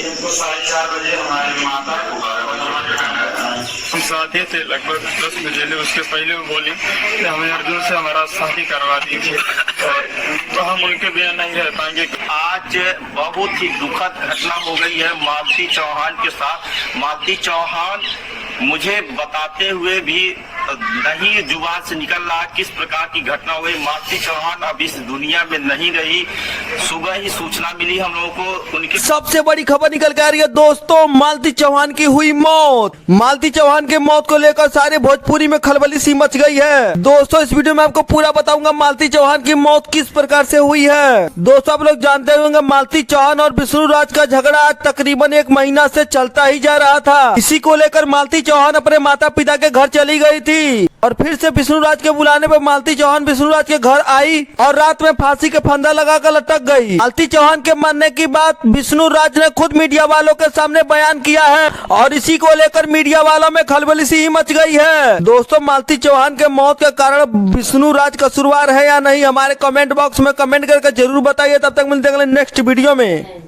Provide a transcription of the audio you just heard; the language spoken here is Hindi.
हमको 4:30 बजे हमारे माता हम शादी थे लगभग 10 बजे ने, उसके पहले वो बोली कि हमें अर्जुन से हमारा शादी करवा दीजिए तो हम उनके बिना नहीं रह पाएंगे। आज बहुत ही दुखद घटना हो गई है मालती चौहान के साथ। मालती चौहान मुझे बताते हुए भी नहीं जुबान से निकल रहा किस प्रकार की घटना हुई। मालती चौहान अब इस दुनिया में नहीं रही। सुबह ही सूचना मिली हम लोगों को उनकी। सबसे बड़ी खबर निकल के आ रही है दोस्तों, मालती चौहान की हुई मौत। मालती चौहान के मौत को लेकर सारे भोजपुरी में खलबली सी मच गई है। दोस्तों इस वीडियो में आपको पूरा बताऊंगा मालती चौहान की मौत किस प्रकार से हुई है। दोस्तों आप लोग जानते होंगे मालती चौहान और विष्णु राज का झगड़ा आज तकरीबन 1 महीना से चलता ही जा रहा था। इसी को लेकर मालती चौहान अपने माता पिता के घर चली गई थी और फिर से विष्णु राज के बुलाने पर मालती चौहान विष्णु राज के घर आई और रात में फांसी के फंदा लगाकर लटक गई। मालती चौहान के मरने की बात विष्णु राज ने खुद मीडिया वालों के सामने बयान किया है और इसी को लेकर मीडिया वालों में खलबली सी मच गई है। दोस्तों मालती चौहान के मौत के कारण विष्णु राज कसूरवार है या नहीं, हमारे कमेंट बॉक्स में कमेंट करके जरूर बताइए। तब तक मिलते हैं नेक्स्ट वीडियो में।